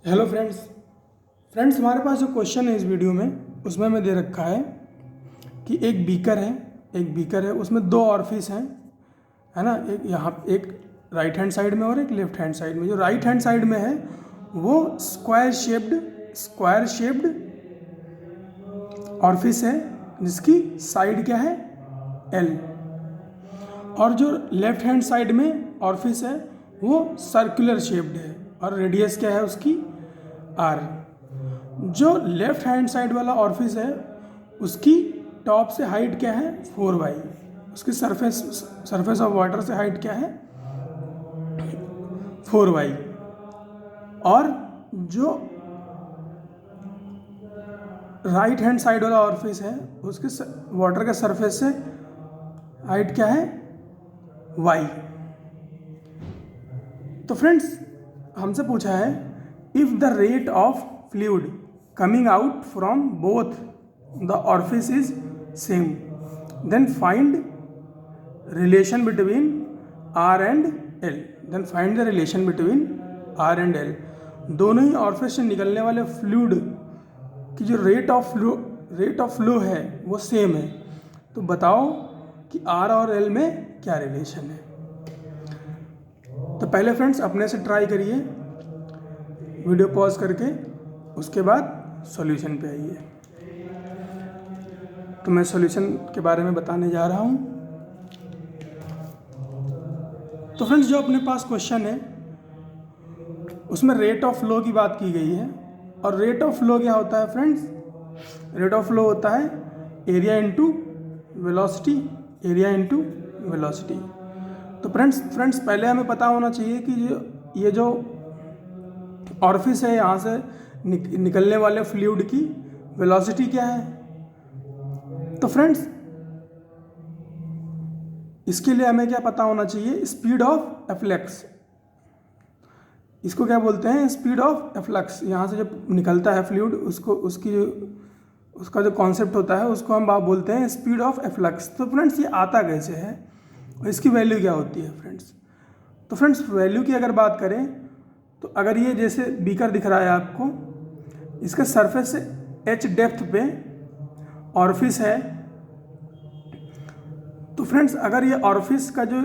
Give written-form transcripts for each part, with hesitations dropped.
Hello friends हमारे पास जो question है इस वीडियो में उसमें हमें दे रखा है कि एक बीकर है उसमें दो ऑरिफिस हैं, है ना। एक यहाँ एक राइट हैंड साइड में और एक लेफ्ट हैंड साइड में। जो राइट हैंड साइड में है वो स्क्वायर शेप्ड ऑरिफिस है जिसकी साइड क्या है, एल। और जो लेफ्ट हैंड साइड में ऑरिफिस है वो सर्कुलर शेप्ड है और रेडियस क्या है उसकी, आर। जो लेफ्ट हैंड साइड वाला ऑरिफिस है उसकी टॉप से हाइट क्या है, 4y। उसकी सरफेस ऑफ वाटर से हाइट क्या है, 4y। और जो राइट हैंड साइड वाला ऑरिफिस है उसके वाटर के सरफेस से हाइट क्या है, y। तो फ्रेंड्स हमसे पूछा है if the rate of fluid coming out from both the orifice is same then find relation between R and L. Find the relation between R and L. दोनों ही orifice से निकलने वाले फ्लूइड की जो रेट ऑफ फ्लो है वो same है, तो बताओ कि आर और एल में क्या रिलेशन है। तो पहले फ्रेंड्स अपने से ट्राई करिए, वीडियो पॉज करके, उसके बाद सॉल्यूशन पे आइए। तो मैं सॉल्यूशन के बारे में बताने जा रहा हूँ। तो फ्रेंड्स जो अपने पास क्वेश्चन है उसमें रेट ऑफ फ्लो की बात की गई है। और रेट ऑफ फ्लो क्या होता है फ्रेंड्स, रेट ऑफ फ्लो होता है एरिया इंटू वेलोसिटी। तो फ्रेंड्स पहले हमें पता होना चाहिए कि ये जो ऑरिफिस है यहाँ से निकलने वाले फ्लूइड की वेलोसिटी क्या है। तो फ्रेंड्स इसके लिए हमें क्या पता होना चाहिए, स्पीड ऑफ एफ्लक्स। इसको क्या बोलते हैं, स्पीड ऑफ एफ्लक्स। यहाँ से जब निकलता है फ्लूइड उसका जो कॉन्सेप्ट होता है उसको हम बोलते हैं स्पीड ऑफ एफ्लक्स। तो फ्रेंड्स ये आता कैसे है और इसकी वैल्यू क्या होती है फ्रेंड्स। तो फ्रेंड्स वैल्यू की अगर बात करें तो अगर ये जैसे बीकर दिख रहा है आपको, इसके सरफेस से h डेप्थ पे ऑरिफिस है। तो फ्रेंड्स अगर ये ऑरिफिस का जो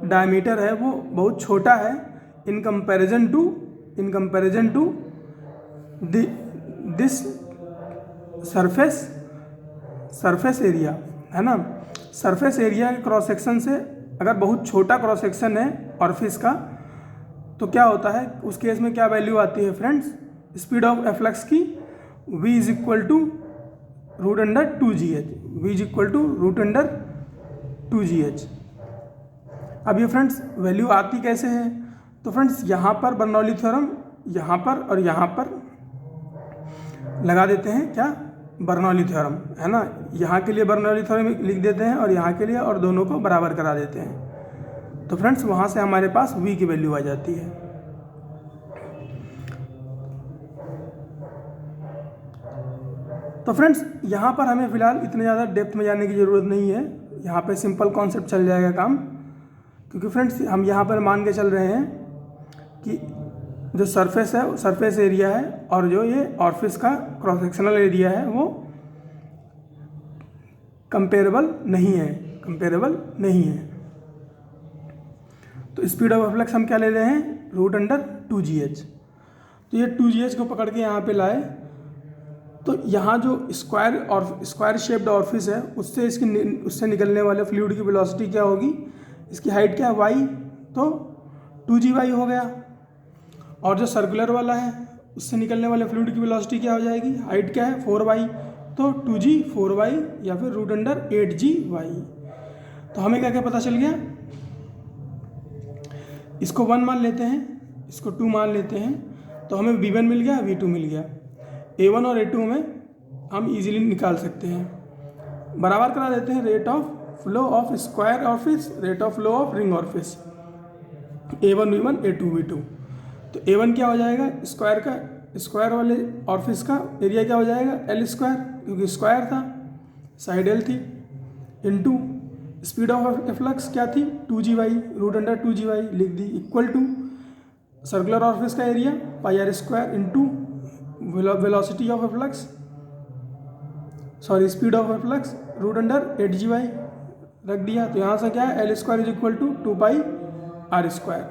डायमीटर है वो बहुत छोटा है in comparison to this surface area, है ना। सरफेस एरिया के क्रॉस सेक्शन से अगर बहुत छोटा क्रॉस सेक्शन है ऑरिफिस का तो क्या होता है, उस केस में क्या वैल्यू आती है फ्रेंड्स, स्पीड ऑफ एफ्लक्स की v is equal to √2gh। अब ये फ्रेंड्स वैल्यू आती कैसे है, तो फ्रेंड्स यहाँ पर बर्नौली थ्योरम यहाँ पर और यहाँ पर लगा देते हैं, क्या, बर्नौली थ्योरम, है ना। यहाँ के लिए बर्नौली थ्योरम लिख देते हैं और यहाँ के लिए, और दोनों को बराबर करा देते हैं। तो फ्रेंड्स वहाँ से हमारे पास v की वैल्यू आ जाती है। तो फ्रेंड्स यहाँ पर हमें फ़िलहाल इतने ज़्यादा डेप्थ में जाने की ज़रूरत नहीं है, यहाँ पे सिंपल कॉन्सेप्ट चल जाएगा काम। क्योंकि फ्रेंड्स हम यहाँ पर मान के चल रहे हैं कि जो सरफेस है, सरफेस एरिया है, और जो ये ऑरिफिस का क्रॉस सेक्शनल एरिया है वो कंपेरेबल नहीं है। तो स्पीड ऑफ एफ्लक्स हम क्या ले रहे हैं, √2gh। तो ये 2gh को पकड़ के यहाँ पे लाए तो यहाँ जो स्क्वायर शेप्ड ऑरिफिस है उससे निकलने वाले फ्लूइड की वेलोसिटी क्या होगी, इसकी हाइट क्या है, y, तो 2gy हो गया। और जो सर्कुलर वाला है उससे निकलने वाले फ्लूइड की वेलोसिटी क्या हो जाएगी, हाइट क्या है, 4y, तो 2g 4y या फिर √8gy। तो हमें क्या क्या पता चल गया, इसको 1 मान लेते हैं, इसको 2 मान लेते हैं, तो हमें v1 मिल गया, v2 मिल गया। a1 और a2 में हम इजीली निकाल सकते हैं। बराबर करा देते हैं rate of flow of square orifice, rate of flow of ring orifice, a1 v1 a2 v2। तो a1 क्या हो जाएगा, स्क्वायर वाले ऑरिफिस का एरिया क्या हो जाएगा, l स्क्वायर, क्योंकि स्क्वायर था, साइड l थी, इनटू स्पीड ऑफ एफ्लक्स क्या थी, 2gy, √2gy लिख दी, इक्वल टू सर्कुलर ऑरिफिस का area pi R square into velocity of efflux, sorry speed of efflux, root under 8GY रख दिया। तो यहाँ से क्या है, L square is equal to 2 pi R square.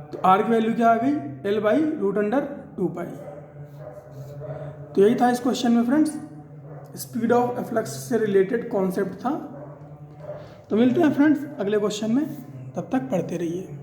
तो आर की वैल्यू क्या आ गई, एल बाई रूट अंडर 2 पाई। तो यही था इस क्वेश्चन में फ्रेंड्स, स्पीड ऑफ एफ्लक्स से रिलेटेड कॉन्सेप्ट था। तो मिलते हैं फ्रेंड्स अगले क्वेश्चन में, तब तक पढ़ते रहिए।